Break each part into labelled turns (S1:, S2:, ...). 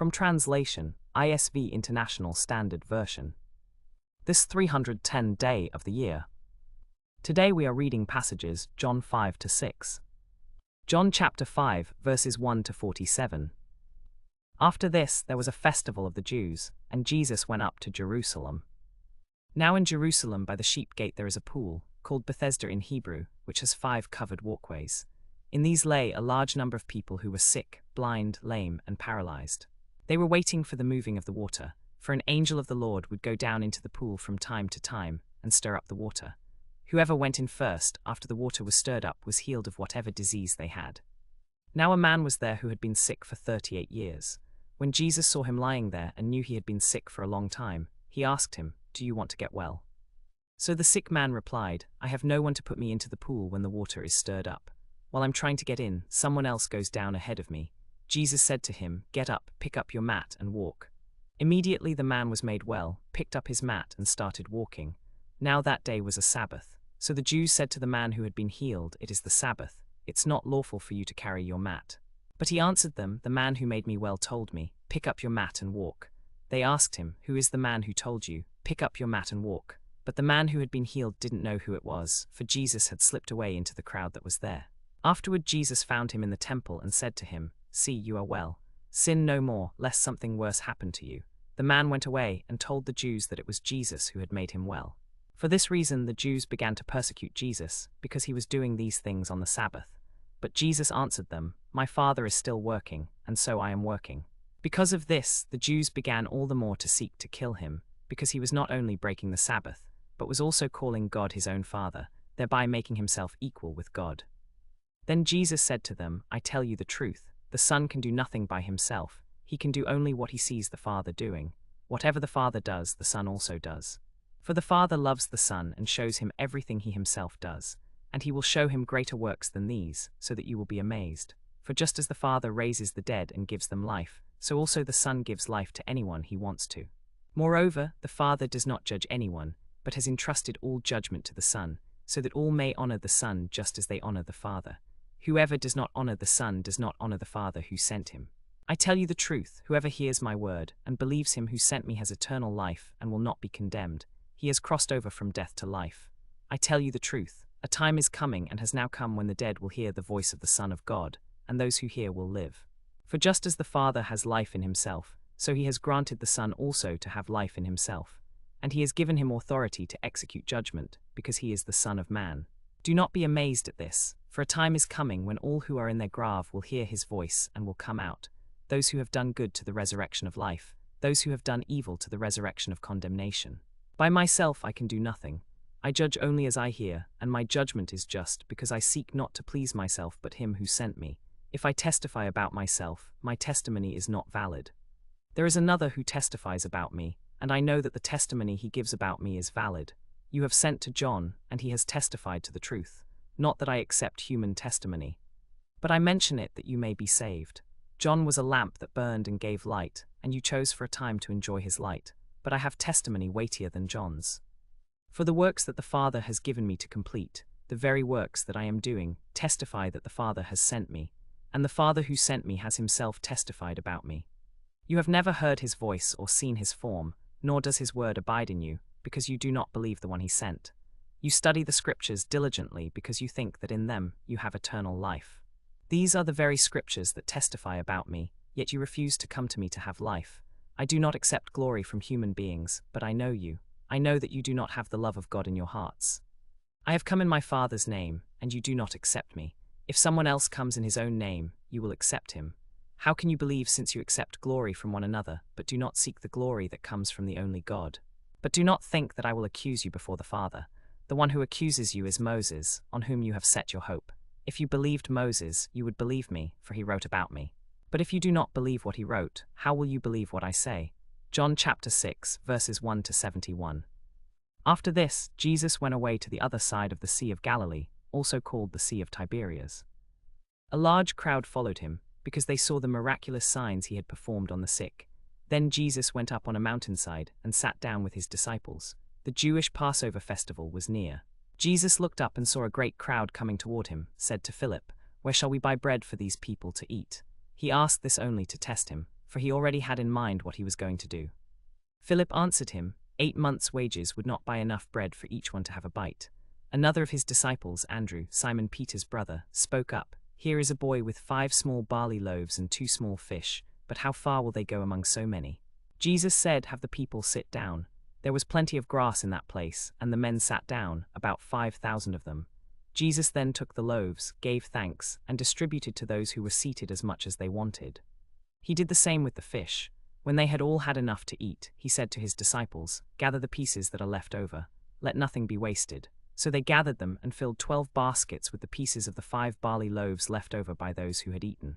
S1: From translation, ISV International Standard Version. This 310th day of the year. Today we are reading passages John 5 to 6. John chapter 5 verses 1 to 47. After this there was a festival of the Jews, and Jesus went up to Jerusalem. Now in Jerusalem by the sheep gate there is a pool, called Bethesda in Hebrew, which has 5 covered walkways. In these lay a large number of people who were sick, blind, lame, and paralyzed. They were waiting for the moving of the water, for an angel of the Lord would go down into the pool from time to time and stir up the water. Whoever went in first, after the water was stirred up, was healed of whatever disease they had. Now a man was there who had been sick for 38 years. When Jesus saw him lying there and knew he had been sick for a long time, he asked him, "Do you want to get well?" So the sick man replied, "I have no one to put me into the pool when the water is stirred up. While I'm trying to get in, someone else goes down ahead of me." Jesus said to him, "Get up, pick up your mat and walk." Immediately the man was made well, picked up his mat and started walking. Now that day was a Sabbath. So the Jews said to the man who had been healed, "It is the Sabbath. It's not lawful for you to carry your mat." But he answered them, "The man who made me well told me, 'Pick up your mat and walk.'" They asked him, "Who is the man who told you, 'Pick up your mat and walk'?" But the man who had been healed didn't know who it was, for Jesus had slipped away into the crowd that was there. Afterward Jesus found him in the temple and said to him, "See, you are well. Sin no more, lest something worse happen to you." The man went away and told the Jews that it was Jesus who had made him well. For this reason the Jews began to persecute Jesus, because he was doing these things on the Sabbath. But Jesus answered them, "My Father is still working, and so I am working." Because of this, the Jews began all the more to seek to kill him, because he was not only breaking the Sabbath, but was also calling God his own Father, thereby making himself equal with God. Then Jesus said to them, "I tell you the truth, the Son can do nothing by himself. He can do only what he sees the Father doing. Whatever the Father does, the Son also does. For the Father loves the Son and shows him everything he himself does, and he will show him greater works than these, so that you will be amazed. For just as the Father raises the dead and gives them life, so also the Son gives life to anyone he wants to. Moreover, the Father does not judge anyone, but has entrusted all judgment to the Son, so that all may honor the Son just as they honor the Father. Whoever does not honor the Son does not honor the Father who sent him. I tell you the truth, whoever hears my word and believes him who sent me has eternal life and will not be condemned. He has crossed over from death to life. I tell you the truth, a time is coming and has now come when the dead will hear the voice of the Son of God, and those who hear will live. For just as the Father has life in himself, so he has granted the Son also to have life in himself. And he has given him authority to execute judgment, because he is the Son of Man. Do not be amazed at this, for a time is coming when all who are in their grave will hear his voice and will come out, those who have done good to the resurrection of life, those who have done evil to the resurrection of condemnation. By myself I can do nothing. I judge only as I hear, and my judgment is just, because I seek not to please myself but him who sent me. If I testify about myself, my testimony is not valid. There is another who testifies about me, and I know that the testimony he gives about me is valid. You have sent to John, and he has testified to the truth. Not that I accept human testimony, but I mention it that you may be saved. John was a lamp that burned and gave light, and you chose for a time to enjoy his light. But I have testimony weightier than John's. For the works that the Father has given me to complete, the very works that I am doing, testify that the Father has sent me, and the Father who sent me has himself testified about me. You have never heard his voice or seen his form, nor does his word abide in you, because you do not believe the one he sent. You study the Scriptures diligently because you think that in them you have eternal life. These are the very Scriptures that testify about me, yet you refuse to come to me to have life. I do not accept glory from human beings, but I know you. I know that you do not have the love of God in your hearts. I have come in my Father's name, and you do not accept me. If someone else comes in his own name, you will accept him. How can you believe since you accept glory from one another, but do not seek the glory that comes from the only God? But do not think that I will accuse you before the Father. The one who accuses you is Moses, on whom you have set your hope. If you believed Moses, you would believe me, for he wrote about me. But if you do not believe what he wrote, how will you believe what I say? John chapter 6, verses 1 to 71. After this, Jesus went away to the other side of the Sea of Galilee, also called the Sea of Tiberias. A large crowd followed him, because they saw the miraculous signs he had performed on the sick. Then Jesus went up on a mountainside and sat down with his disciples. The Jewish Passover festival was near. Jesus looked up and saw a great crowd coming toward him, said to Philip, "Where shall we buy bread for these people to eat?" He asked this only to test him, for he already had in mind what he was going to do. Philip answered him, 8 months' wages would not buy enough bread for each one to have a bite. Another of his disciples, Andrew, Simon Peter's brother, spoke up, Here is a boy with 5 small barley loaves and 2 small fish, but how far will they go among so many? Jesus said, Have the people sit down. There was plenty of grass in that place, and the men sat down, about 5,000 of them. Jesus then took the loaves, gave thanks, and distributed to those who were seated as much as they wanted. He did the same with the fish. When they had all had enough to eat, he said to his disciples, Gather the pieces that are left over. Let nothing be wasted. So they gathered them and filled 12 baskets with the pieces of the 5 barley loaves left over by those who had eaten.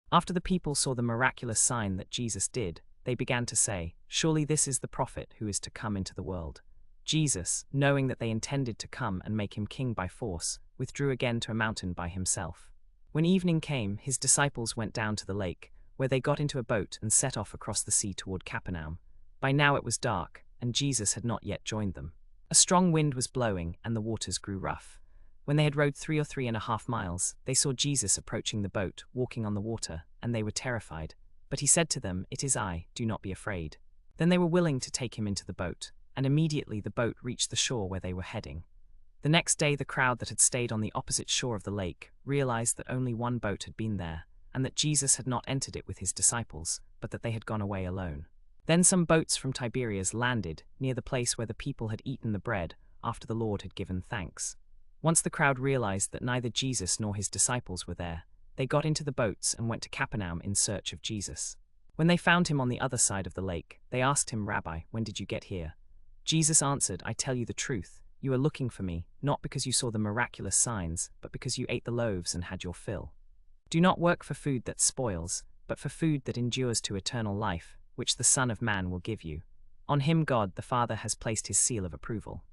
S1: After the people saw the miraculous sign that Jesus did, they began to say, Surely this is the prophet who is to come into the world. Jesus, knowing that they intended to come and make him king by force, withdrew again to a mountain by himself. When evening came, his disciples went down to the lake, where they got into a boat and set off across the sea toward Capernaum. By now it was dark, and Jesus had not yet joined them. A strong wind was blowing, and the waters grew rough. When they had rowed 3 or 3.5 miles, they saw Jesus approaching the boat, walking on the water, and they were terrified. But he said to them, It is I, do not be afraid. Then they were willing to take him into the boat, and immediately the boat reached the shore where they were heading. The next day the crowd that had stayed on the opposite shore of the lake realized that only one boat had been there, and that Jesus had not entered it with his disciples, but that they had gone away alone. Then some boats from Tiberias landed near the place where the people had eaten the bread after the Lord had given thanks. Once the crowd realized that neither Jesus nor his disciples were there, they got into the boats and went to Capernaum in search of Jesus. When they found him on the other side of the lake, they asked him, Rabbi, when did you get here? Jesus answered, I tell you the truth, you are looking for me, not because you saw the miraculous signs, but because you ate the loaves and had your fill. Do not work for food that spoils, but for food that endures to eternal life, which the Son of Man will give you. On him God the Father has placed his seal of approval.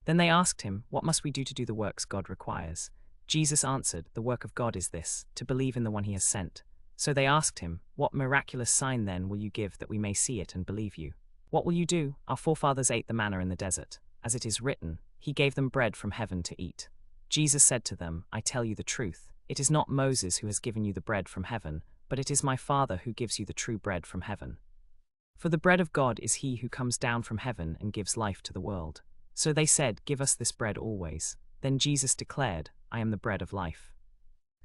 S1: Then they asked him, What must we do to do the works God requires? Jesus answered, The work of God is this, to believe in the one he has sent. So they asked him, What miraculous sign then will you give that we may see it and believe you? What will you do? Our forefathers ate the manna in the desert. As it is written, He gave them bread from heaven to eat. Jesus said to them, I tell you the truth, it is not Moses who has given you the bread from heaven, but it is my Father who gives you the true bread from heaven. For the bread of God is he who comes down from heaven and gives life to the world. So they said, Give us this bread always. Then Jesus declared, I am the bread of life.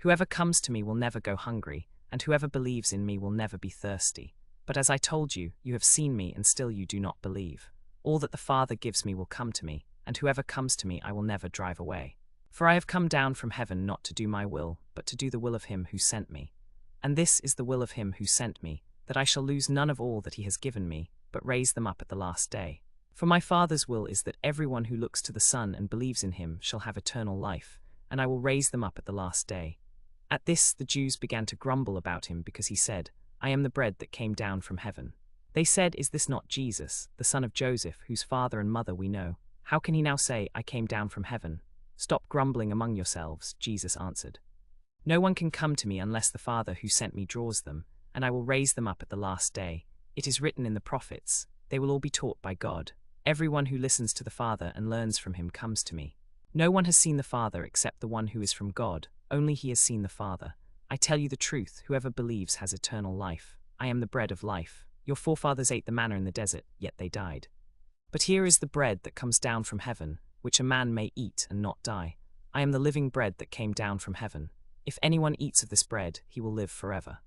S1: Whoever comes to me will never go hungry, and whoever believes in me will never be thirsty. But as I told you, you have seen me and still you do not believe. All that the Father gives me will come to me, and whoever comes to me I will never drive away. For I have come down from heaven not to do my will, but to do the will of him who sent me. And this is the will of him who sent me, that I shall lose none of all that he has given me, but raise them up at the last day. For my Father's will is that everyone who looks to the Son and believes in him shall have eternal life, and I will raise them up at the last day. At this the Jews began to grumble about him because he said, I am the bread that came down from heaven. They said, Is this not Jesus, the son of Joseph, whose father and mother we know? How can he now say, I came down from heaven? Stop grumbling among yourselves, Jesus answered. No one can come to me unless the Father who sent me draws them, and I will raise them up at the last day. It is written in the prophets, they will all be taught by God. Everyone who listens to the Father and learns from him comes to me. No one has seen the Father except the one who is from God, only he has seen the Father. I tell you the truth, whoever believes has eternal life. I am the bread of life. Your forefathers ate the manna in the desert, yet they died. But here is the bread that comes down from heaven, which a man may eat and not die. I am the living bread that came down from heaven. If anyone eats of this bread, he will live forever.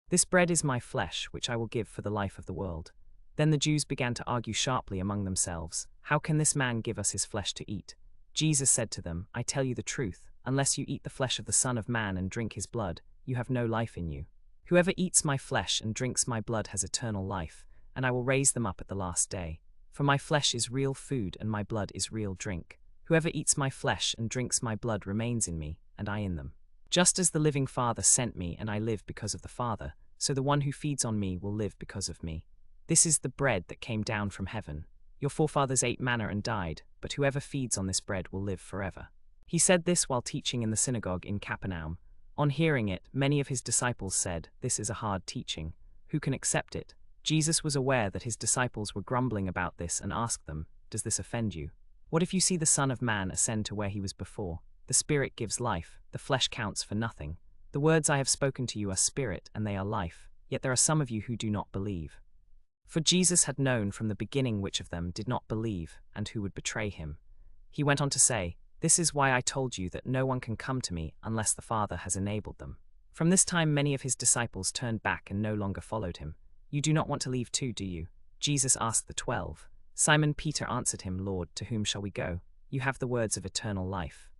S1: This bread is my flesh, which I will give for the life of the world. Then the Jews began to argue sharply among themselves, How can this man give us his flesh to eat? Jesus said to them, I tell you the truth, unless you eat the flesh of the Son of Man and drink his blood, you have no life in you. Whoever eats my flesh and drinks my blood has eternal life, and I will raise them up at the last day. For my flesh is real food and my blood is real drink. Whoever eats my flesh and drinks my blood remains in me, and I in them. Just as the living Father sent me and I live because of the Father, so the one who feeds on me will live because of me. This is the bread that came down from heaven. Your forefathers ate manna and died, but whoever feeds on this bread will live forever. He said this while teaching in the synagogue in Capernaum. On hearing it, many of his disciples said, This is a hard teaching. Who can accept it? Jesus was aware that his disciples were grumbling about this and asked them, Does this offend you? What if you see the Son of Man ascend to where he was before? The Spirit gives life, the flesh counts for nothing. The words I have spoken to you are spirit and they are life. yet there are some of you who do not believe." For Jesus had known from the beginning which of them did not believe and who would betray him. He went on to say, "This is why I told you that no one can come to me unless the Father has enabled them." From this time many of his disciples turned back and no longer followed him. "You do not want to leave too, do you?" Jesus asked the 12. Simon Peter answered him, "Lord, to whom shall we go? You have the words of eternal life.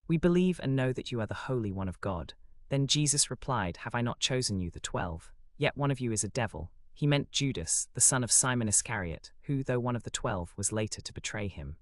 S1: We believe and know that you are the Holy One of God." Then Jesus replied, "Have I not chosen you, the 12? Yet one of you is a devil." He meant Judas, the son of Simon Iscariot, who, though one of the 12, was later to betray him.